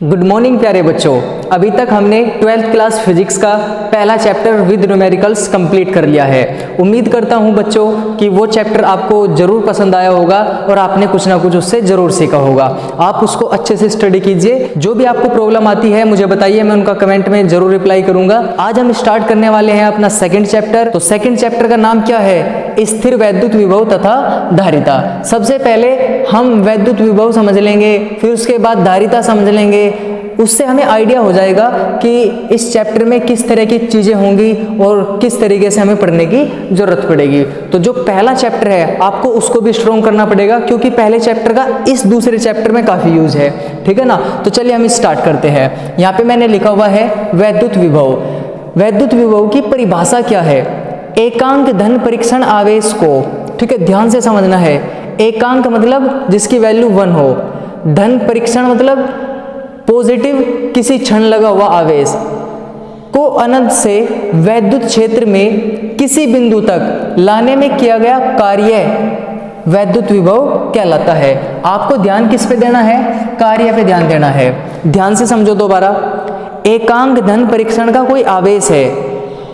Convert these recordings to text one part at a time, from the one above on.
Good morning प्यारे बच्चों। अभी तक हमने 12th क्लास फिजिक्स का पहला चैप्टर विद न्यूमेरिकल्स कंप्लीट कर लिया है। उम्मीद करता हूं बच्चों कि वो चैप्टर आपको ज़रूर पसंद आया होगा और आपने कुछ ना कुछ उससे ज़रूर सीखा होगा। आप उसको अच्छे से स्टडी कीजिए। जो भी आपको प्रॉब्लम आती है मुझे बताइए, मैं उनका कमेंट में ज़रूर रिप्लाई करूंगा। आज हम स्टार्ट करने वाले हैं अपना सेकेंड चैप्टर। तो सेकेंड चैप्टर का नाम क्या है? स्थिर वैद्युत विभव तथा धारिता। सबसे पहले हम वैद्युत विभव समझ लेंगे, फिर उसके बाद धारिता समझ लेंगे। उससे हमें आइडिया हो जाएगा कि इस चैप्टर में किस तरह की चीज़ें होंगी और किस तरीके से हमें पढ़ने की ज़रूरत पड़ेगी। तो जो पहला चैप्टर है आपको उसको भी स्ट्रॉन्ग करना पड़ेगा, क्योंकि पहले चैप्टर का इस दूसरे चैप्टर में काफ़ी यूज है। ठीक है ना? तो चलिए हम स्टार्ट करते हैं। यहाँ पे मैंने लिखा हुआ है वैद्युत विभव। वैद्युत विभव की परिभाषा क्या है? एकांक धन परीक्षण आवेश को, ठीक है, ध्यान से समझना है। एकांक मतलब जिसकी वैल्यू 1 हो, धन परीक्षण मतलब पॉजिटिव किसी क्षण लगा हुआ आवेश को अनंत से वैद्युत क्षेत्र में किसी बिंदु तक लाने में किया गया कार्य वैद्युत विभव कहलाता है। आपको ध्यान किस पे देना है? कार्य पे ध्यान देना है। ध्यान से समझो दोबारा। एकांक धन परीक्षण का कोई आवेश है,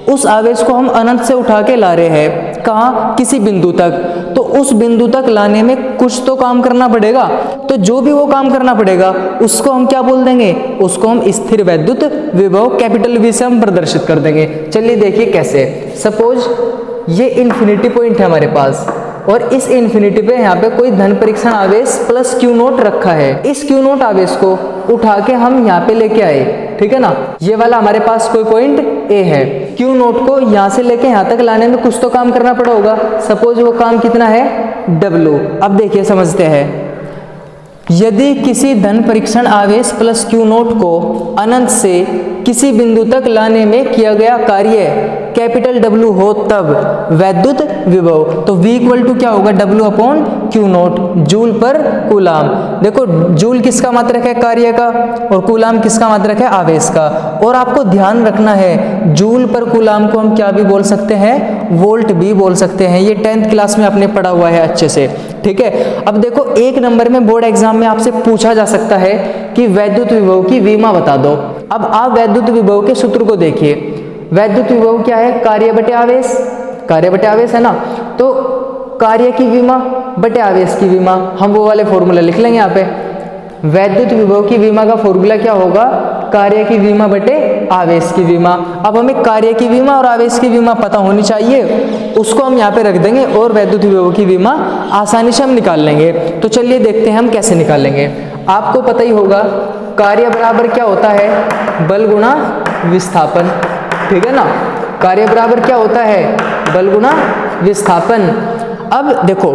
उस आवेश को हम अनंत से उठा के ला रहे हैं, कहाँ? किसी बिंदु तक। तो उस बिंदु तक लाने में कुछ तो काम करना पड़ेगा। तो जो भी वो काम करना पड़ेगा उसको हम क्या बोल देंगे? उसको हम स्थिर वैद्युत विभव कैपिटल वी से हम प्रदर्शित कर देंगे। चलिए देखिए कैसे। सपोज ये इन्फिनिटी पॉइंट है हमारे पास और इस इन्फिनिटी पे यहाँ पे कोई धन परीक्षण आवेश प्लस क्यू नोट रखा है। इस क्यू नोट आवेश को उठा के हम यहाँ पे लेके आए, ठीक है ना? ये वाला हमारे पास कोई पॉइंट ए है। क्यू नोट को यहाँ से लेके यहाँ तक लाने में कुछ तो काम करना पड़ा होगा। सपोज वो काम कितना है? W। अब देखिए समझते हैं। यदि किसी धन परीक्षण आवेश प्लस क्यू नोट को अनंत से किसी बिंदु तक लाने में किया गया कार्य कैपिटल W हो तब वैद्युत विभव। तो V इक्वल टू क्या होगा? W upon Q note, joule पर कूलाम। देखो जूल किसका मात्रक है? कार्य का। और कूलाम किसका मात्रक है? आवेश का। और आपको ध्यान रखना है, जूल पर कूलाम को हम क्या भी बोल सकते हैं? वोल्ट भी बोल सकते हैं। ये 10th क्लास में आपने पढ़ा हुआ है अच्छे से, ठीक है। अब देखो एक नंबर में बोर्ड एग्जाम में आपसे पूछा जा सकता है कि वैद्युत विभव की विमा बता दो। अब आप वैद्युत विभव के सूत्र को देखिए। वैद्युत विभव क्या है? कार्य बटे आवेश। कार्य बटे आवेश है ना? तो कार्य की विमा बटे आवेश की विमा, हम वो वाले फॉर्मूला लिख लेंगे यहाँ पे। वैद्युत विभव की विमा का फॉर्मूला क्या होगा? कार्य की विमा बटे आवेश की विमा। अब हमें कार्य की विमा और आवेश की विमा पता होनी चाहिए, उसको हम यहाँ पे रख देंगे और वैद्युत विभव की विमा आसानी से हम निकाल लेंगे। तो चलिए देखते हैं हम कैसे निकालेंगे। आपको पता ही होगा कार्य बराबर क्या होता है? बल गुणा विस्थापन, ठीक है ना? कार्य बराबर क्या होता है? बल गुणा विस्थापन। अब देखो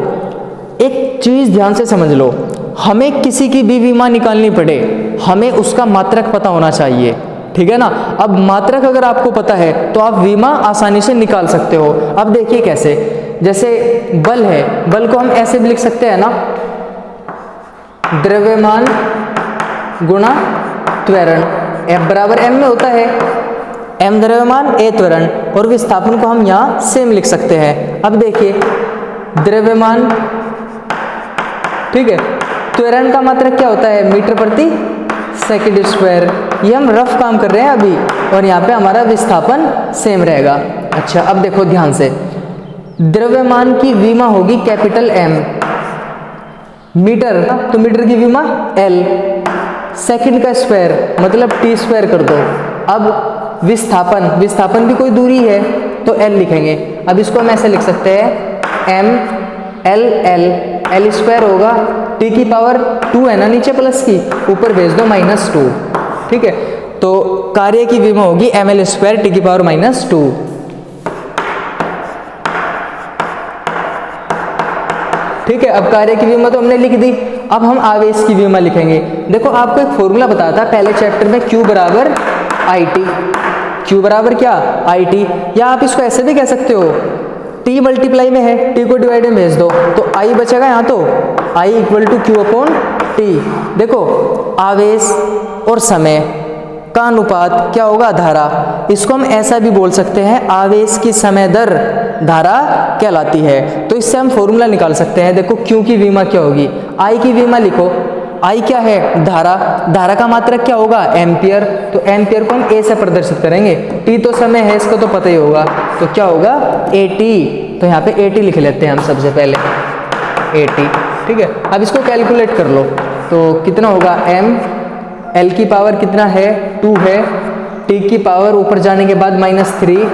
एक चीज ध्यान से समझ लो, हमें किसी की भी विमा निकालनी पड़े हमें उसका मात्रक पता होना चाहिए, ठीक है ना? अब मात्रक अगर आपको पता है तो आप विमा आसानी से निकाल सकते हो। अब देखिए कैसे। जैसे बल है, बल को हम ऐसे भी लिख सकते हैं ना, द्रव्यमान गुणा त्वरण। F बराबर m में होता है, m द्रव्यमान a त्वरण। और विस्थापन को हम यहाँ सेम लिख सकते हैं। अब देखिए द्रव्यमान, ठीक है, त्वरण का मात्रक क्या होता है? मीटर प्रति सेकंड स्क्वायर। ये हम रफ काम कर रहे हैं अभी, और यहाँ पे हमारा विस्थापन सेम रहेगा। अच्छा अब देखो ध्यान से, द्रव्यमान की विमा होगी कैपिटल M, मीटर तो मीटर की विमा L, सेकंड का स्क्वायर मतलब T स्क्वायर कर दो। अब विस्थापन, विस्थापन भी कोई दूरी है तो L लिखेंगे। अब इसको हम ऐसे लिख सकते हैं M L L, L square होगा, T की पावर 2 है ना नीचे प्लस की, ऊपर भेज दो -2, ठीक है। तो कार्य की विमा होगी ml स्क्वायर T की पावर -2। ठीक है, अब कार्य की विमा तो हमने लिख दी। अब हम आवेश की विमा लिखेंगे। देखो आपको एक फॉर्मूला बताया था पहले चैप्टर में, Q बराबर IT। Q बराबर क्या? IT। या आप इसको ऐसे भी कह सकते हो, T मल्टीप्लाई में है, T को डिवाइड में भेज दो तो I बचेगा यहाँ। तो I equal to Q upon T। देखो आवेश और समय का अनुपात क्या होगा? धारा। इसको हम ऐसा भी बोल सकते हैं, आवेश की समय दर धारा कहलाती है। तो इससे हम फॉर्मूला निकाल सकते हैं। देखो Q की विमा क्या होगी? I की विमा लिखो, आई क्या है, धारा, धारा का मात्रक क्या होगा, एम्पियर, तो एम्पियर को हम ए से प्रदर्शित करेंगे। टी तो समय है, इसको तो पता ही होगा, तो क्या होगा, एटी, तो यहाँ पे एटी लिख लेते हैं हम सबसे पहले, एटी, ठीक है। अब इसको कैलकुलेट कर लो, तो कितना होगा, एम, एल की पावर कितना है, 2 है, टी की पावर ऊपर जाने के बाद -3,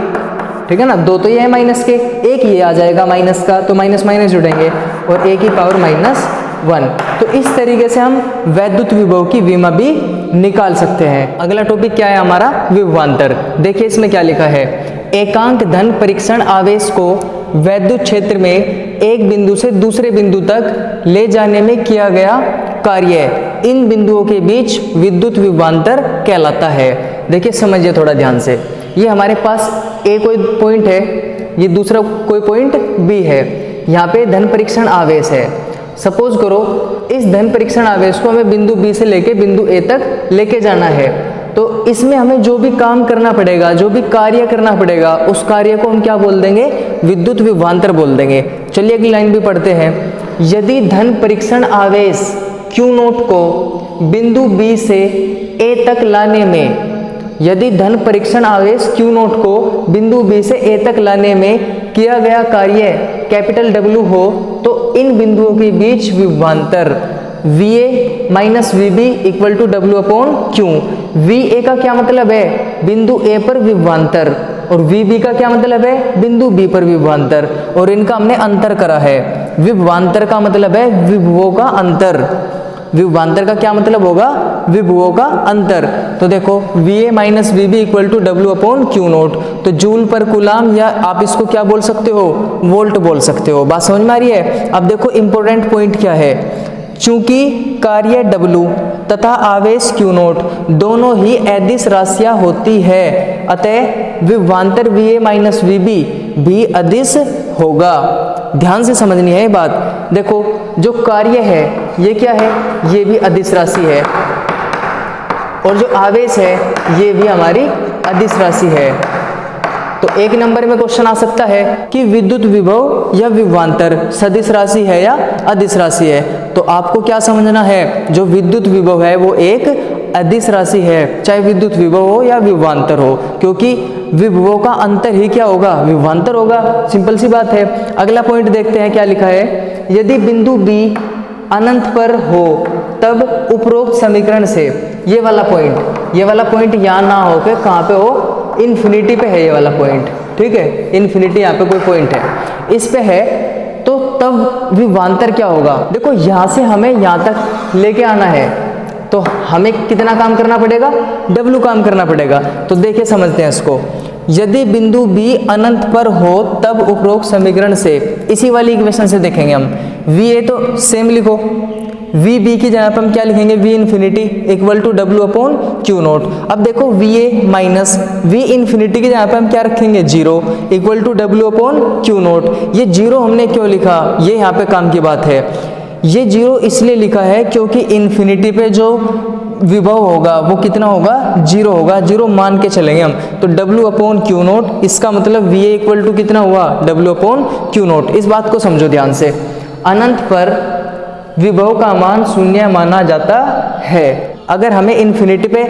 ठीक है ना, 2 तो ये है माइनस के, एक ये आ जाएगा माइनस का, तो माइनस माइनस जुड़ेंगे और ए की पावर -1। तो इस तरीके से हम वैद्युत विभव की विमा भी निकाल सकते हैं। अगला टॉपिक क्या है हमारा, विभवांतर। देखिए इसमें क्या लिखा है, एकांक धन परीक्षण आवेश को वैद्युत क्षेत्र में एक बिंदु से दूसरे बिंदु तक ले जाने में किया गया कार्य इन बिंदुओं के बीच विद्युत विभवांतर कहलाता है। देखिए समझिए थोड़ा ध्यान से, ये हमारे पास ए कोई पॉइंट है, ये दूसरा कोई पॉइंट बी है, यहाँ पे धन परीक्षण आवेश है। सपोज करो इस धन परीक्षण आवेश को हमें बिंदु बी से लेके बिंदु ए तक लेके जाना है, तो इसमें हमें जो भी काम करना पड़ेगा, जो भी कार्य करना पड़ेगा, उस कार्य को हम क्या बोल देंगे, विद्युत विभवांतर बोल देंगे। चलिए अगली लाइन भी पढ़ते हैं, यदि धन परीक्षण आवेश Q0 को बिंदु बी से ए तक लाने में, यदि धन परीक्षण आवेश Q0 को बिंदु बी से ए तक लाने में किया गया कार्य कैपिटल W हो, तो इन बिंदुओं के बीच विभवांतर VA minus VB equal to W/Q। VA का क्या मतलब है, बिंदु A पर विभवांतर, और VB का क्या मतलब है, बिंदु B पर विभवांतर, और इनका हमने अंतर करा है। विभवांतर का मतलब है विभवों का अंतर, विभवांतर का क्या मतलब होगा, विभवों का अंतर। तो देखो VA minus VB equal to W/Q0, तो जूल पर कूलाम, या आप इसको क्या बोल सकते हो, वोल्ट बोल सकते हो। बात समझ में आ रही है। अब देखो इंपॉर्टेंट पॉइंट क्या है, चूंकि कार्य W तथा आवेश Q0 दोनों ही अदिश राशियां होती है, अतः विभवांतर VA माइनस VB भी अदिश होगा। ध्यान से समझनी है ये बात। देखो जो कार्य है ये क्या है, ये भी अदिश राशि है, और जो आवेश है ये भी हमारी अदिश राशि है। तो एक नंबर में क्वेश्चन आ सकता है कि विद्युत विभव या विभवांतर सदिश राशि है या अदिश राशि है। तो आपको क्या समझना है, जो विद्युत विभव है वो एक अदिश राशि है, चाहे विद्युत विभव हो या विभवांतर हो, क्योंकि विभवों का अंतर ही क्या होगा, विभवांतर होगा। सिंपल सी बात है। अगला पॉइंट देखते हैं क्या लिखा है, यदि बिंदु बी अनंत पर हो तब उपरोक्त समीकरण से, ये वाला पॉइंट यहाँ ना होकर कहाँ पे हो, इन्फिनिटी पे है ये वाला पॉइंट, ठीक है, इन्फिनिटी यहाँ पे कोई पॉइंट है, इस पे है, तो तब विभवांतर क्या होगा। देखो यहाँ से हमें यहाँ तक लेके आना है, तो हमें कितना काम करना पड़ेगा, W काम करना पड़ेगा। तो देखिए समझते हैं इसको, यदि बिंदु B अनंत पर हो तब उपरोक्त समीकरण से, इसी वाली इक्वेशन से देखेंगे हम, VA तो सेम लिखो, VB की जगह पर हम क्या लिखेंगे, V infinity equal to W/Q0। अब देखो VA माइनस V इन्फिनिटी की जगह पर हम क्या रखेंगे, 0 इक्वल टू W/Q0। ये 0 हमने क्यों लिखा, ये यहाँ पे काम की बात है। ये 0 इसलिए लिखा है क्योंकि इन्फिनिटी पे जो विभव होगा वो कितना होगा, 0 होगा, 0 मान के चलेंगे हम। तो W/Q0, इसका मतलब VA इक्वल टू कितना हुआ, W/Q0। इस बात को समझो ध्यान से, अनंत पर विभव का मान 0 माना जाता है। अगर हमें इन्फिनिटी पे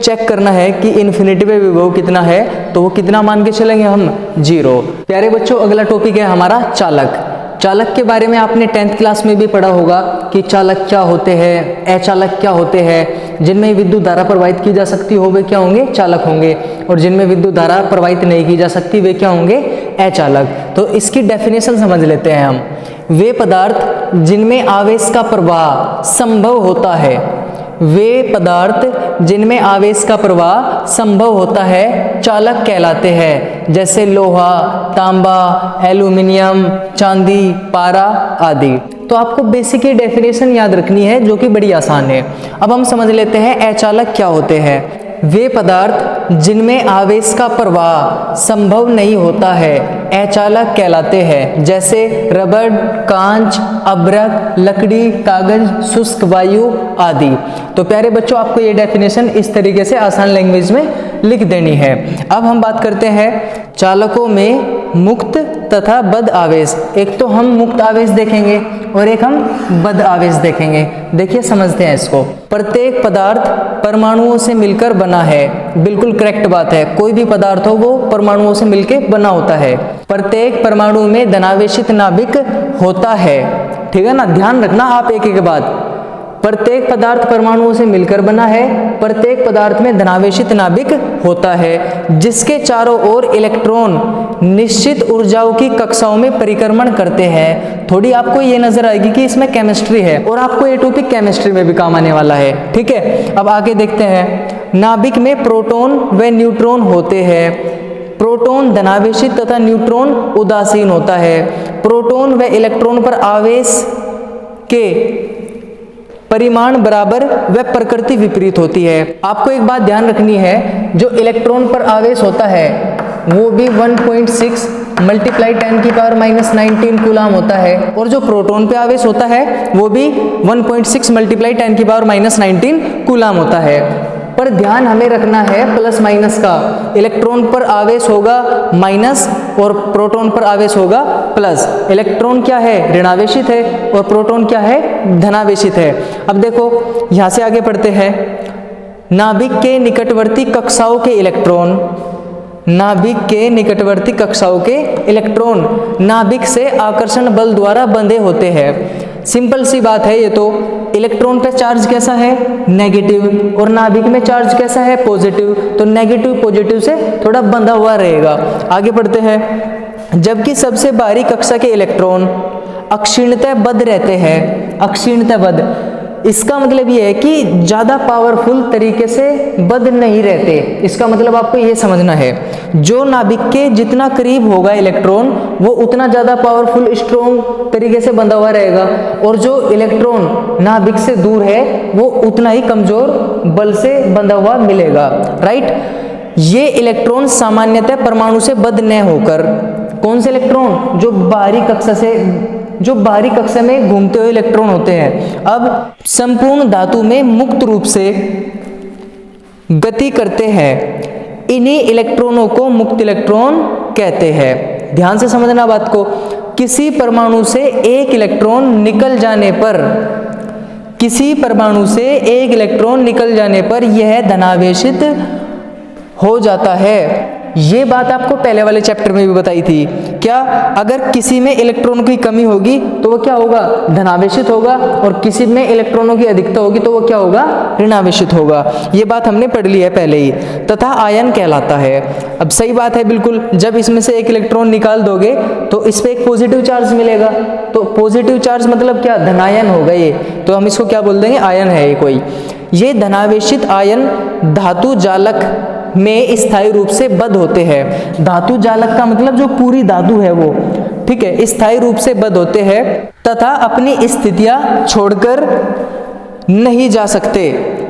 चेक करना है कि इन्फिनिटी पे विभव कितना है, तो वो कितना मान के चलेंगे हम, 0। प्यारे बच्चों अगला टॉपिक है हमारा चालक। चालक के बारे में आपने 10th क्लास में भी पढ़ा होगा कि चालक क्या होते हैं, अचालक क्या होते हैं। जिनमें विद्युत धारा प्रवाहित की जा सकती हो वे क्या होंगे, चालक होंगे, और जिनमें विद्युत धारा प्रवाहित नहीं की जा सकती वे क्या होंगे, अचालक। तो इसकी डेफिनेशन समझ लेते हैं हम। वे पदार्थ जिनमें आवेश का प्रवाह संभव होता है, वे पदार्थ जिनमें आवेश का प्रवाह संभव होता है चालक कहलाते हैं, जैसे लोहा, तांबा, एल्यूमिनियम, चांदी, पारा आदि। तो आपको बेसिक ही डेफिनेशन याद रखनी है जो कि बड़ी आसान है। अब हम समझ लेते हैं अचालक क्या होते हैं। वे पदार्थ जिनमें आवेश का प्रवाह संभव नहीं होता है अचालक कहलाते हैं, जैसे रबड़, कांच, अभ्रक, लकड़ी, कागज, शुष्क वायु आदि। तो प्यारे बच्चों आपको ये डेफिनेशन इस तरीके से आसान लैंग्वेज में लिख देनी है। अब हम बात करते हैं चालकों में मुक्त तथा बद आवेश। एक तो हम मुक्त आवेश देखेंगे और एक हम बद आवेश देखेंगे। देखिए समझते हैं इसको। प्रत्येक पदार्थ परमाणुओं से मिलकर बना है। बिल्कुल करेक्ट बात है, कोई भी पदार्थ हो वो परमाणुओं से मिलकर बना होता है। प्रत्येक परमाणु में धनावेशित नाभिक होता है। ठीक है ना, ध्यान रखना आप एक एक बात। प्रत्येक पदार्थ परमाणुओं से मिलकर बना है, प्रत्येक पदार्थ में धनावेशित नाभिक होता है, जिसके चारों ओर इलेक्ट्रॉन निश्चित ऊर्जाओं की कक्षाओं में परिक्रमण करते हैं। थोड़ी आपको ये नजर आएगी कि इसमें केमिस्ट्री है और आपको ये टॉपिक केमिस्ट्री में भी काम आने वाला है। ठीक है, अब आगे देखते हैं। नाभिक में प्रोटॉन व न्यूट्रॉन होते हैं। प्रोटॉन धनावेशित तथा न्यूट्रॉन उदासीन होता है। प्रोटॉन व इलेक्ट्रॉन पर आवेश के परिमाण बराबर व प्रकृति विपरीत होती है। आपको एक बात ध्यान रखनी है, जो इलेक्ट्रॉन पर आवेश होता है वो भी 1.6 मल्टीप्लाई 10 की पावर -19 कूलाम होता है, और जो प्रोटॉन पे आवेश होता है वो भी 1.6 मल्टीप्लाई 10 की पावर -19 कूलाम होता है। पर ध्यान हमें रखना है प्लस माइनस का। इलेक्ट्रॉन पर आवेश होगा माइनस और प्रोटॉन पर आवेश होगा प्लस। इलेक्ट्रॉन क्या है, ऋणावेशित है, और प्रोटॉन क्या है, धनावेशित है। अब देखो यहां से आगे पढ़ते हैं। नाभिक के निकटवर्ती कक्षाओं के इलेक्ट्रॉन, नाभिक के निकटवर्ती कक्षाओं के इलेक्ट्रॉन नाभिक से आकर्षण बल द्वारा बंधे होते हैं। सिंपल सी बात है ये तो। इलेक्ट्रॉन पे चार्ज कैसा है, नेगेटिव, और नाभिक में चार्ज कैसा है, पॉजिटिव, तो नेगेटिव पॉजिटिव से थोड़ा बंधा हुआ रहेगा। आगे बढ़ते हैं। जबकि सबसे बाहरी कक्षा के इलेक्ट्रॉन अक्षीणतः बद्ध रहते हैं। अक्षीणतः बद्ध, इसका मतलब ये है कि ज़्यादा पावरफुल तरीके से बद्ध नहीं रहते। इसका मतलब आपको ये समझना है, जो नाभिक के जितना करीब होगा इलेक्ट्रॉन वो उतना ज़्यादा पावरफुल स्ट्रॉन्ग तरीके से बंधा हुआ रहेगा, और जो इलेक्ट्रॉन नाभिक से दूर है वो उतना ही कमज़ोर बल से बंधा हुआ मिलेगा। राइट। ये इलेक्ट्रॉन सामान्यतः परमाणु से बद्ध न होकर, कौन से इलेक्ट्रॉन, जो बाहरी कक्षा में घूमते हुए इलेक्ट्रॉन होते हैं, अब संपूर्ण धातु में मुक्त रूप से गति करते हैं। इन्हीं इलेक्ट्रॉनों को मुक्त इलेक्ट्रॉन कहते हैं। ध्यान से समझना बात को। किसी परमाणु से एक इलेक्ट्रॉन निकल जाने पर, किसी परमाणु से एक इलेक्ट्रॉन निकल जाने पर यह धनावेशित हो जाता है। ये बात आपको पहले वाले चैप्टर में भी बताई थी। क्या, अगर किसी में इलेक्ट्रॉनों की कमी होगी तो वो क्या होगा, धनावेशित होगा, और किसी में इलेक्ट्रॉनों की अधिकता होगी तो वो क्या होगा, ऋणावेशित होगा। ये बात हमने पढ़ ली है पहले ही। तथा आयन कहलाता है। अब सही बात है बिल्कुल, जब इसमें से एक इलेक्ट्रॉन निकाल दोगे तो इस पर एक पॉजिटिव चार्ज मिलेगा, तो पॉजिटिव चार्ज मतलब क्या, धनायन होगा ये, तो हम इसको क्या बोल देंगे, आयन है ये कोई। ये धनावेशित आयन धातु जालक में स्थायी रूप से बद्ध होते हैं। धातु जालक का मतलब जो पूरी धातु है वो, ठीक है, स्थायी रूप से बद्ध होते हैं तथा अपनी स्थितियां छोड़कर नहीं जा सकते।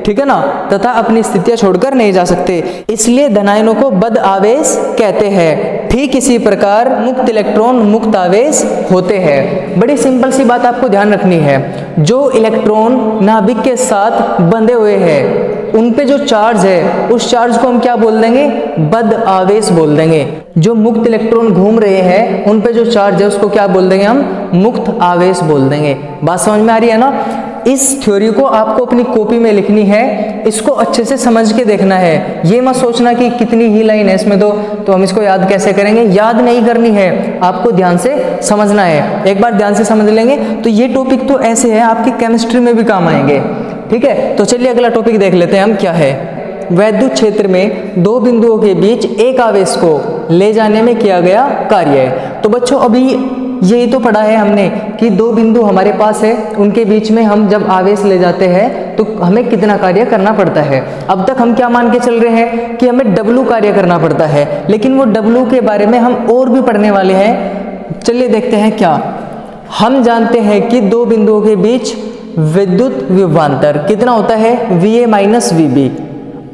ठीक है ना, तथा अपनी स्थितियां छोड़कर नहीं जा सकते, इसलिए धनायनों को बद्ध आवेश कहते हैं। ठीक इसी प्रकार मुक्त इलेक्ट्रॉन मुक्त आवेश होते हैं। बड़ी सिंपल सी बात आपको ध्यान रखनी है, जो इलेक्ट्रॉन नाभिक के साथ बंधे हुए हैं उन पे जो चार्ज है उस चार्ज को हम क्या बोल देंगे, बद्ध आवेश बोल देंगे। जो मुक्त इलेक्ट्रॉन घूम रहे हैं उन पे जो चार्ज है उसको क्या बोल देंगे, हम मुक्त आवेश बोल देंगे। बात समझ में आ रही है ना। इस थ्योरी को आपको अपनी कॉपी में लिखनी है, इसको अच्छे से समझ के देखना है। ये मत सोचना कि कितनी ही लाइन है इसमें तो हम इसको याद कैसे करेंगे, याद नहीं करनी है, आपको ध्यान से समझना है। एक बार ध्यान से समझ लेंगे तो ये टॉपिक तो ऐसे है आपकी केमिस्ट्री में भी काम आएंगे। ठीक है, तो चलिए अगला टॉपिक देख लेते हैं हम क्या है। वैद्युत क्षेत्र में दो बिंदुओं के बीच एक आवेश को ले जाने में किया गया कार्य है। तो बच्चों अभी यही तो पढ़ा है हमने कि दो बिंदु हमारे पास है, उनके बीच में हम जब आवेश ले जाते हैं तो हमें कितना कार्य करना पड़ता है। अब तक हम क्या मान के चल रहे हैं कि हमें W कार्य करना पड़ता है, लेकिन वो W के बारे में हम और भी पढ़ने वाले हैं। चलिए देखते हैं क्या। हम जानते हैं कि दो बिंदुओं के बीच विद्युत विभवांतर कितना होता है, VA माइनस VB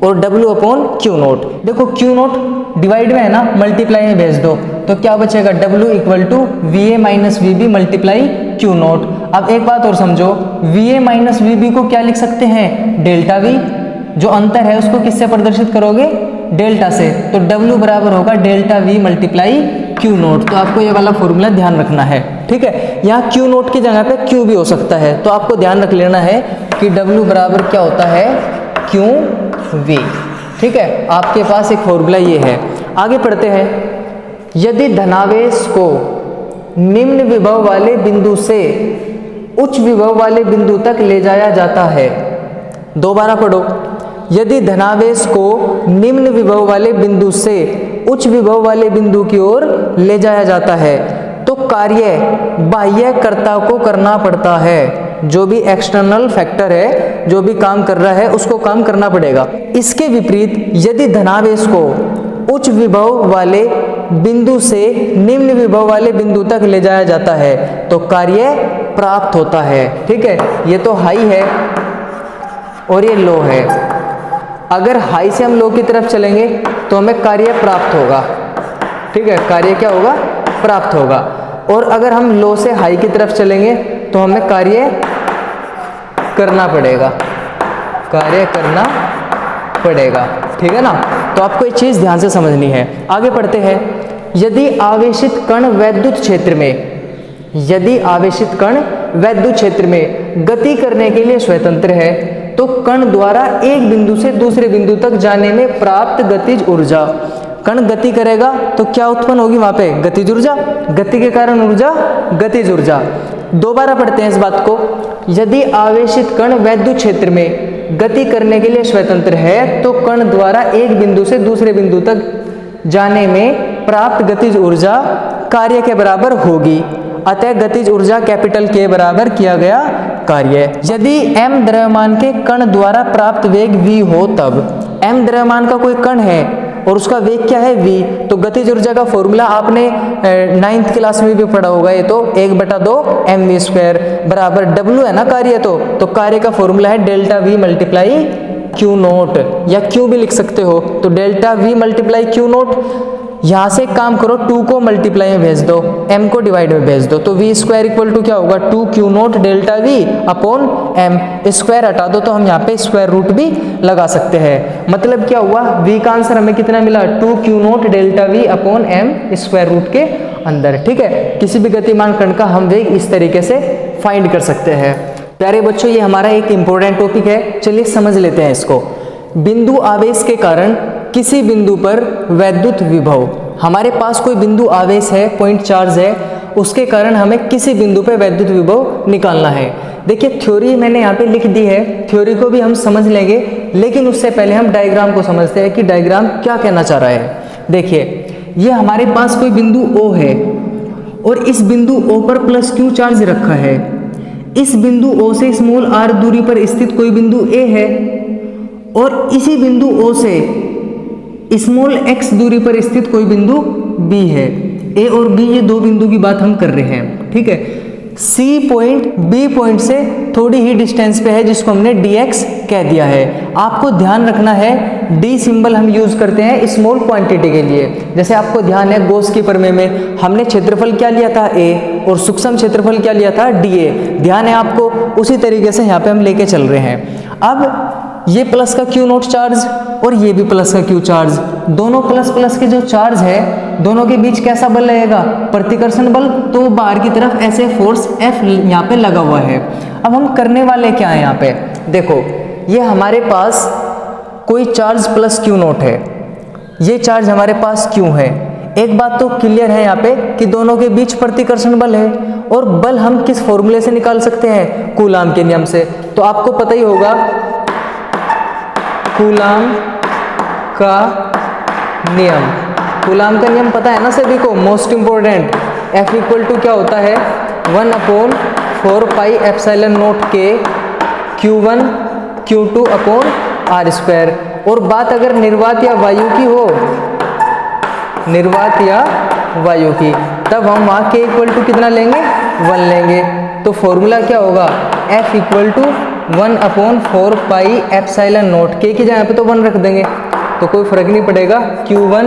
और W अपॉन Q नोट। देखो Q नोट डिवाइड में है ना, मल्टीप्लाई में भेज दो तो क्या बचेगा, W equal to VA minus VB multiply Q naught. अब एक बात और समझो, VA माइनस VB को क्या लिख सकते हैं, डेल्टा V। जो अंतर है उसको किससे प्रदर्शित करोगे, डेल्टा से, तो W बराबर होगा delta V multiply Q note. तो आपको ये वाला फॉर्मूला ध्यान रखना है, ठीक है। यहाँ क्यू नोट की जगह पे क्यू भी हो सकता है, तो आपको ध्यान रख लेना है कि W बराबर क्या होता है, क्यू वी, ठीक है। आपके पास एक फॉर्मूला ये है। आगे पढ़ते हैं। यदि धनावेश को निम्न विभव वाले बिंदु से उच्च विभव वाले बिंदु तक ले जाया जाता है, दोबारा पढ़ो। यदि धनावेश को निम्न विभव वाले बिंदु से उच्च विभव वाले बिंदु की ओर ले जाया जाता है तो कार्य बाह्यकर्ता को करना पड़ता है। जो भी एक्सटर्नल फैक्टर है, जो भी काम कर रहा है, उसको काम करना पड़ेगा। इसके विपरीत यदि धनावेश को उच्च विभव वाले बिंदु से निम्न विभव वाले बिंदु तक ले जाया जाता है तो कार्य प्राप्त होता है, ठीक है। ये तो हाई है और ये लो है। अगर हाई से हम लो की तरफ चलेंगे तो हमें कार्य प्राप्त होगा, ठीक है, कार्य क्या होगा, प्राप्त होगा। और अगर हम लो से हाई की तरफ चलेंगे तो हमें कार्य करना पड़ेगा, कार्य करना पड़ेगा, ठीक है ना। तो आपको ये चीज़ ध्यान से समझनी है। आगे पढ़ते हैं। यदि आवेशित कण वैद्युत क्षेत्र में, यदि आवेशित कण वैद्युत क्षेत्र में गति करने के लिए स्वतंत्र है तो कण द्वारा एक बिंदु से दूसरे बिंदु तक जाने में प्राप्त गतिज ऊर्जा, कण गति करेगा तो क्या उत्पन्न होगी वहां पे, गतिज ऊर्जा। गति के कारण ऊर्जा, गतिज ऊर्जा। दोबारा पढ़ते हैं इस बात को। यदि आवेशित कण वैद्युत क्षेत्र में गति करने के लिए स्वतंत्र है तो कण द्वारा एक बिंदु से दूसरे बिंदु तक जाने में प्राप्त गतिज ऊर्जा कार्य के बराबर होगी। अतः गतिज ऊर्जा कैपिटल के बराबर किया गया कार्य। यदि m द्रव्यमान के कण द्वारा प्राप्त वेग v हो तब, m द्रव्यमान का कोई कण है और उसका वेग क्या है v, तो गतिज ऊर्जा का फॉर्मूला आपने 9th क्लास में भी पढ़ा होगा। ये तो 1/2 mv² बराबर w है ना कार्य, तो कार्य का फॉर्मूला है delta v multiply Q note, या क्यू भी लिख सकते हो। तो delta v multiply Q note, यहाँ से काम करो 2 को मल्टीप्लाई में भेज दो, m को डिवाइड में भेज दो, तो v² इक्वल टू क्या होगा, 2 Q naught delta v upon m। Square हटा दो तो हम यहाँ पे स्क्वायर रूट भी लगा सकते हैं। मतलब क्या हुआ, v का आंसर हमें कितना मिला, 2 Q naught delta v upon m square root के अंदर, ठीक है। किसी भी गतिमान कण का हम वेग इस तरीके से फाइंड कर सकते हैं। प्यारे बच्चों, ये हमारा एक इंपॉर्टेंट टॉपिक है, चलिए समझ लेते हैं इसको। बिंदु आवेश के कारण किसी बिंदु पर वैद्युत विभव, हमारे पास कोई बिंदु आवेश है, पॉइंट चार्ज है, उसके कारण हमें किसी बिंदु पर वैद्युत विभव निकालना है। देखिए थ्योरी मैंने यहाँ पे लिख दी है, थ्योरी को भी हम समझ लेंगे, लेकिन उससे पहले हम डायग्राम को समझते हैं कि डायग्राम क्या कहना चाह रहा है। देखिए ये हमारे पास कोई बिंदु O है और इस बिंदु O पर प्लस Q चार्ज रखा है। इस बिंदु O से स्मॉल r दूरी पर स्थित कोई बिंदु A है और इसी बिंदु O से स्मॉल x दूरी पर स्थित कोई बिंदु B है। A और B ये दो बिंदु की बात हम कर रहे हैं, ठीक है। C पॉइंट B पॉइंट से थोड़ी ही डिस्टेंस पे है जिसको हमने dx कह दिया है। आपको ध्यान रखना है D सिंबल हम यूज करते हैं स्मॉल क्वांटिटी के लिए। जैसे आपको ध्यान है गॉस की प्रमेय में हमने क्षेत्रफल क्या लिया था A और सूक्ष्म क्षेत्रफल क्या लिया था dA। ध्यान है आपको, उसी तरीके से यहाँ पे हम लेके चल रहे हैं। अब ये प्लस का क्यू नोट चार्ज और ये भी प्लस का क्यू चार्ज, दोनों प्लस प्लस के जो चार्ज है दोनों के बीच कैसा बल लगेगा, प्रतिकर्षण बल। तो बाहर की तरफ ऐसे फोर्स F यहाँ पे लगा हुआ है। अब हम करने वाले क्या है यहाँ पे, देखो ये हमारे पास कोई चार्ज प्लस क्यू नोट है, ये चार्ज हमारे पास क्यू है। एक बात तो क्लियर है यहाँ पे कि दोनों के बीच प्रतिकर्षण बल है, और बल हम किस फॉर्मूले से निकाल सकते हैं, कूलाम के नियम से। तो आपको पता ही होगा कूलाम का नियम, कूलाम का नियम पता है ना सभी को, most important. F equal to क्या होता है, 1/4 पाई एप्सिलॉन नोट के Q1 Q2 अपॉन r²। और बात अगर निर्वात या वायु की हो, निर्वात या वायु की, तब हम वहाँ के इक्वल टू कितना लेंगे, 1 लेंगे। तो फॉर्मूला क्या होगा, F equal to 1/4 pi epsilon naught, K की जगह पे तो 1 रख देंगे तो कोई फर्क नहीं पड़ेगा, Q1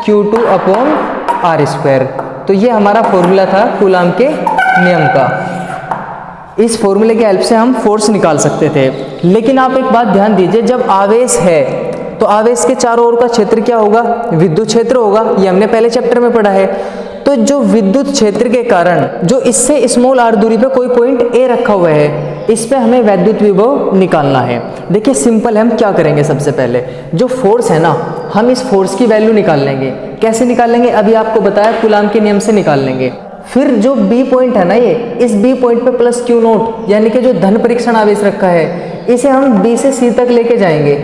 Q2 अपॉन r²। तो ये हमारा फॉर्मूला था कूलाम के नियम का। इस फॉर्मूले की हेल्प से हम फोर्स निकाल सकते थे। लेकिन आप एक बात ध्यान दीजिए, जब आवेश है तो आवेश के चारों ओर का क्षेत्र क्या होगा, विद्युत क्षेत्र होगा, ये हमने पहले चैप्टर में पढ़ा है। तो जो विद्युत क्षेत्र के कारण जो इससे स्मॉल r दूरी पे कोई पॉइंट A रखा हुआ है, इस पे हमें वैद्युत विभव निकालना है। देखिए सिंपल है, हम क्या करेंगे, सबसे पहले जो फोर्स है ना, हम इस फोर्स की वैल्यू निकाल लेंगे। कैसे निकालेंगे, अभी आपको बताया, कूलाम के नियम से निकाल लेंगे। फिर जो B पॉइंट है ना, ये इस B पॉइंट पे प्लस Q नोट यानी कि जो धन परीक्षण आवेश रखा है, इसे हम B से C तक लेके जाएंगे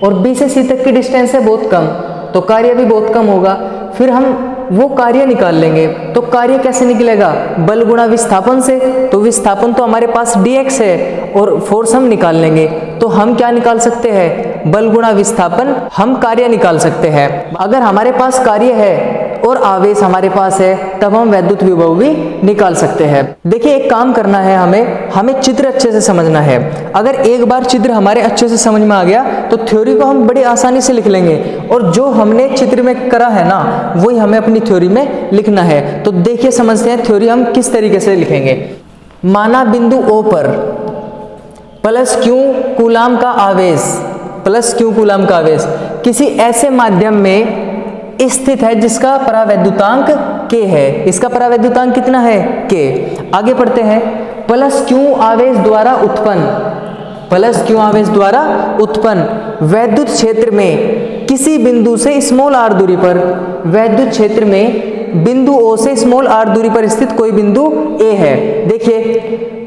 और B से C तक की डिस्टेंस है बहुत कम, तो कार्य भी बहुत कम होगा। फिर हम वो कार्य निकाल लेंगे। तो कार्य कैसे निकलेगा, बल गुणा विस्थापन से। तो विस्थापन तो हमारे पास dx है और फोर्स हम निकाल लेंगे। तो हम क्या निकाल सकते हैं, बल गुणा विस्थापन, हम कार्य निकाल सकते हैं। अगर हमारे पास कार्य है और आवेश हमारे पास है, तब हम वैद्युत विभव भी निकाल सकते हैं। देखिए एक काम करना है, हमें चित्र अच्छे से समझना है। अगर एक बार चित्र हमारे अच्छे से समझ में आ गया तो थ्योरी को हम बड़ी आसानी से लिख लेंगे, और जो हमने चित्र में करा है ना, वही हमें अपनी थ्योरी में लिखना है। तो देखिए समझते हैं थ्योरी हम किस तरीके से लिखेंगे। माना बिंदु O पर प्लस Q कूलाम का आवेश, प्लस Q कूलाम का आवेश किसी ऐसे माध्यम में स्थित है जिसका परावैद्युतांक K है। इसका परावैद्युतांक कितना है, K। आगे पढ़ते हैं, प्लस Q आवेश द्वारा उत्पन्न, प्लस Q आवेश द्वारा उत्पन्न वैद्युत क्षेत्र में किसी बिंदु से स्मॉल r दूरी पर, वैद्युत क्षेत्र में बिंदु O से स्मॉल r दूरी पर स्थित कोई बिंदु A है। देखिए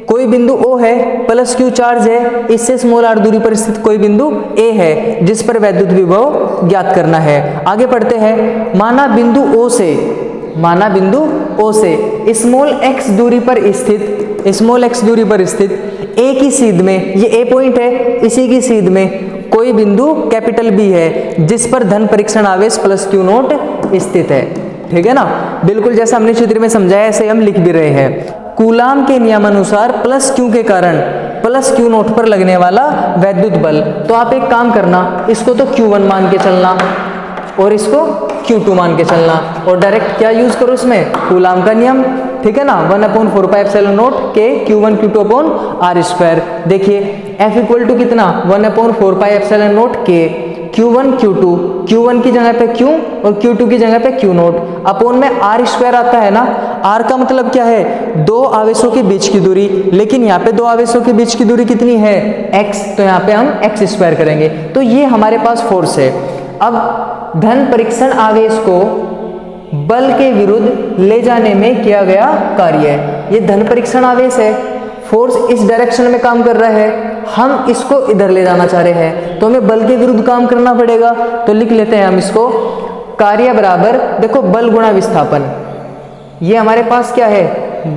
कोई बिंदु O है, प्लस Q चार्ज है, इससे स्मॉल r दूरी पर स्थित कोई बिंदु A है जिस पर वैद्युत विभव ज्ञात करना है। आगे पढ़ते हैं, माना बिंदु O से, माना बिंदु O से स्मॉल x दूरी पर स्थित, स्मॉल x दूरी पर स्थित A की सीध में, ये A पॉइंट है, इसी की सीध में कोई बिंदु कैपिटल B है जिस पर धन परीक्षण आवेश प्लस Q नोट स्थित है। ठीक है ना, बिल्कुल जैसा हमने चित्र में समझाया ऐसे हम लिख भी रहे हैं। कूलाम के नियमानुसार प्लस Q के कारण प्लस Q नोट पर लगने वाला वैद्युत बल, तो आप एक काम करना, इसको तो Q1 मान के चलना और इसको Q2 मान के चलना, और डायरेक्ट क्या यूज करो इसमें, कूलाम का नियम। ठीक है ना, 1/4πε0 के Q1 Q2 upon R square. देखिए F इक्वल टू कितना, 1/4πε0 के Q1 Q2, Q1 की जगह पे Q और Q2 की जगह पे Q नोट अपॉन में R स्क्वायर आता है ना। R का मतलब क्या है, दो आवेशों के बीच की दूरी, लेकिन यहाँ पे दो आवेशों के बीच की दूरी कितनी है, x, तो यहाँ पे हम x स्क्वायर करेंगे। तो ये हमारे पास फोर्स है। अब धन परीक्षण आवेश को बल के विरुद्ध ले जाने में किया गया कार्य, ये धन परीक्षण आवेश है, फोर्स इस डायरेक्शन में काम कर रहा है, हम इसको इधर ले जाना चाह रहे हैं, तो हमें बल के विरुद्ध काम करना पड़ेगा। तो लिख लेते हैं हम इसको, कार्य बराबर, देखो बल गुणा विस्थापन, ये हमारे पास क्या है,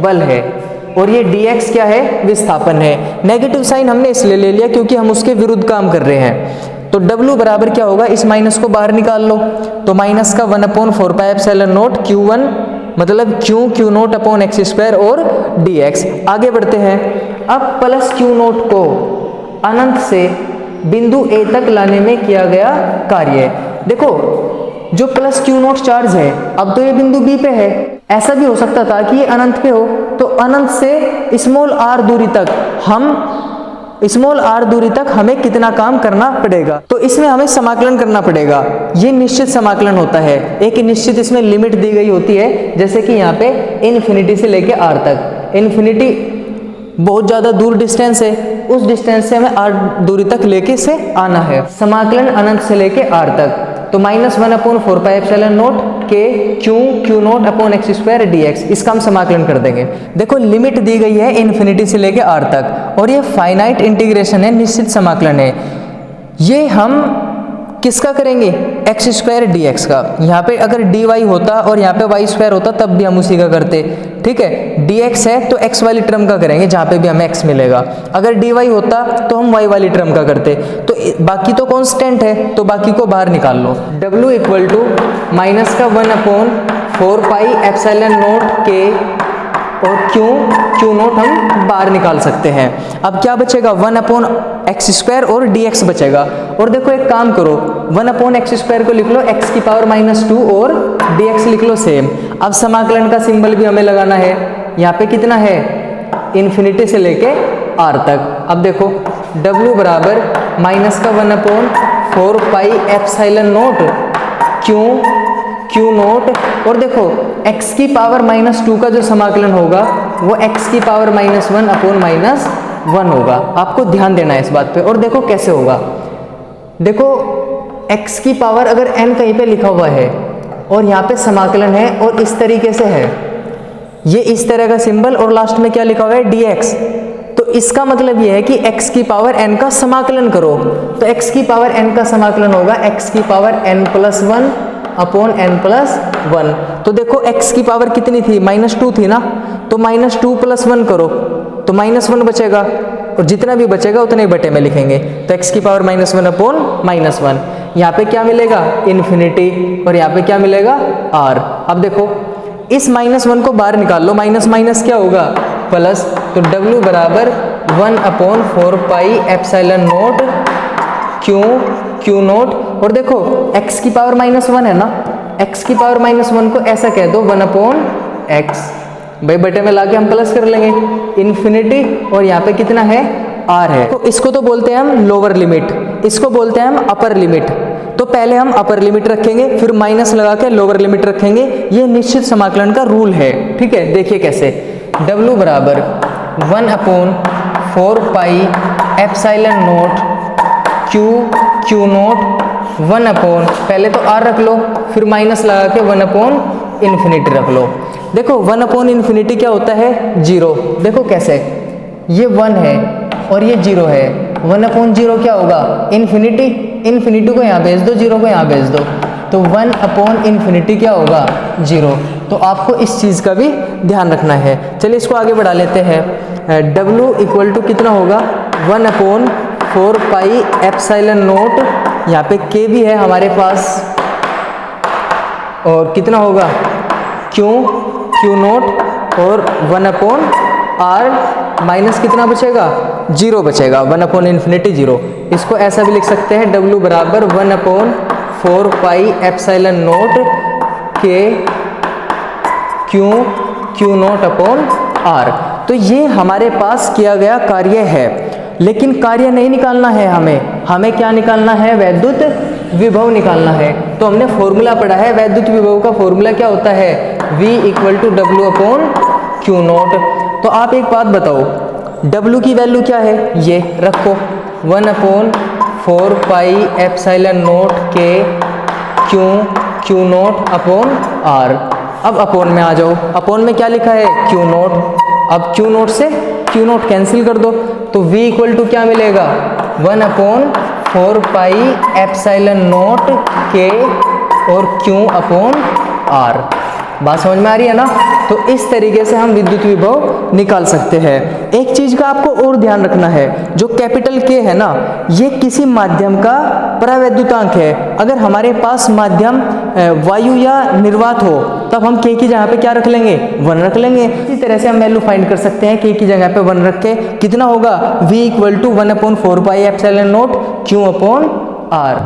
बल है, और ये dx क्या है, विस्थापन है। नेगेटिव साइन हमने इसलिए ले लिया क्योंकि हम उसके विरुद्ध काम कर रहे हैं। तो W बराबर क्या होगा, इस माइनस को बाहर निकाल लो, तो माइनस का 1/4πε0 Q1 मतलब Q naught upon x square और dx। आगे बढ़ते हैं, अब प्लस Q नोट को अनंत से बिंदु A तक लाने में किया गया कार्य। देखो जो प्लस Q नोट चार्ज है, अब तो ये बिंदु B पे है, ऐसा भी हो सकता था कि ये अनंत पे हो, तो अनंत से स्मॉल r दूरी तक स्मॉल r दूरी तक हमें कितना काम करना पड़ेगा, तो इसमें हमें समाकलन करना पड़ेगा। ये निश्चित समाकलन होता है, एक निश्चित इसमें लिमिट दी गई होती है, जैसे कि यहाँ पे इन्फिनिटी से लेके r तक। इन्फिनिटी बहुत ज़्यादा दूर डिस्टेंस है, उस डिस्टेंस से हमें r दूरी तक लेके से आना है। समाकलन अनंत से लेके r तक, तो -1/4πε0 के Q naught upon x square dx, इसका हम समाकलन कर देंगे। देखो लिमिट दी गई है इन्फिनिटी से लेके r तक, और ये फाइनाइट इंटीग्रेशन है, निश्चित समाकलन है। ये हम किसका करेंगे, x स्क्वायर dx का। यहाँ पे अगर dy होता और यहाँ पे y स्क्वायर होता तब भी हम उसी का करते। ठीक है, dx है तो x वाली टर्म का करेंगे जहाँ पे भी हमें x मिलेगा, अगर dy होता तो हम y वाली टर्म का करते। तो बाकी तो कांस्टेंट है, तो बाकी को बाहर निकाल लो। W इक्वल टू माइनस का 1/4πε0 के और Q नोट हम बाहर निकाल सकते हैं। अब क्या बचेगा, 1/x स्क्वायर और dx बचेगा। और देखो एक काम करो, 1/x स्क्वायर को लिख लो x की पावर -2 और dx लिख लो सेम। अब समाकलन का सिंबल भी हमें लगाना है, यहाँ पे कितना है, इन्फिनिटी से लेके r तक। अब देखो W बराबर -1/4 4 पाई एप्सिलॉन नोट क्यू नोट, और देखो x की पावर -2 का जो समाकलन होगा वो x की पावर -1 अपॉन -1 होगा। आपको ध्यान देना है इस बात पे। और देखो कैसे होगा, देखो x की पावर अगर n कहीं पे लिखा हुआ है और यहाँ पे समाकलन है और इस तरीके से है, ये इस तरह का सिंबल और लास्ट में क्या लिखा हुआ है dx, तो इसका मतलब ये है कि x की पावर n का समाकलन करो। तो x की पावर n का समाकलन होगा x की पावर n+1 अपॉन n+1। तो देखो x की पावर कितनी थी, -2 थी ना, तो -2 + 1 करो तो -1 बचेगा, और जितना भी बचेगा उतने बटे में लिखेंगे। तो x की पावर -1 अपॉन -1, यहाँ पे क्या मिलेगा इन्फिनिटी, और यहाँ पे क्या मिलेगा r। अब देखो इस -1 को बाहर निकाल लो, माइनस माइनस क्या होगा प्लस, तो w बराबर 1/4 pi epsilon note Q note, और देखो x की पावर -1 है ना, x की पावर -1 को ऐसा कह दो 1/x, भाई बटे में लाके हम प्लस कर लेंगे इन्फिनिटी, और यहाँ पे कितना है r है। तो इसको तो बोलते हैं हम लोअर लिमिट, इसको बोलते हैं हम अपर लिमिट। तो पहले हम अपर लिमिट रखेंगे, फिर माइनस लगा के लोअर लिमिट रखेंगे, ये निश्चित समाकलन का रूल है, ठीक है। देखिए कैसे, w बराबर 1/4 pi epsilon note Q note 1/, पहले तो r रख लो, फिर माइनस लगा के 1/∞ रख लो। देखो 1/∞ क्या होता है 0, देखो कैसे, ये 1 है और ये 0 है, 1/0 क्या होगा इन्फिनिटी को यहाँ भेज दो, 0 को यहाँ भेज दो, तो 1/∞ क्या होगा 0। तो आपको इस चीज़ का भी ध्यान रखना है। चलिए इसको आगे बढ़ा लेते हैं। w इक्वल टू कितना होगा 1/4 पाई एप्सिलॉन नोट, यहाँ पे k भी है हमारे पास, और कितना होगा क्यू नोट, और 1/r माइनस कितना बचेगा 0 बचेगा, 1/∞ 0। इसको ऐसा भी लिख सकते हैं w बराबर 1/4 pi epsilon note Q naught upon r। तो ये हमारे पास किया गया कार्य है, लेकिन कार्य नहीं निकालना है हमें क्या निकालना है, वैद्युत विभव निकालना है। तो हमने फॉर्मूला पढ़ा है, वैद्युत विभव का फॉर्मूला क्या होता है, V = W/Q0। तो आप एक बात बताओ, W की वैल्यू क्या है, ये रखो 1/4 pi epsilon note Q naught upon r। अब अपॉन में आ जाओ, अपॉन में क्या लिखा है क्यू नोट, अब क्यू नोट से क्यू नोट कैंसिल कर दो, तो V = क्या मिलेगा 1/4 पाई एप्सिलॉन नोट k और Q अपॉन r। बात समझ में आ रही है ना। तो इस तरीके से हम विद्युत विभव निकाल सकते हैं। एक चीज का आपको और ध्यान रखना है, जो कैपिटल K है ना, ये किसी माध्यम का परावैद्युतांक है। अगर हमारे पास माध्यम वायु या निर्वात हो तब हम K की जगह पे क्या रख लेंगे 1 रख लेंगे। इसी तरह से हम वैल्यू फाइंड कर सकते हैं, K की जगह पे 1 रख के कितना होगा V = 1/4 pi epsilon note Q upon r।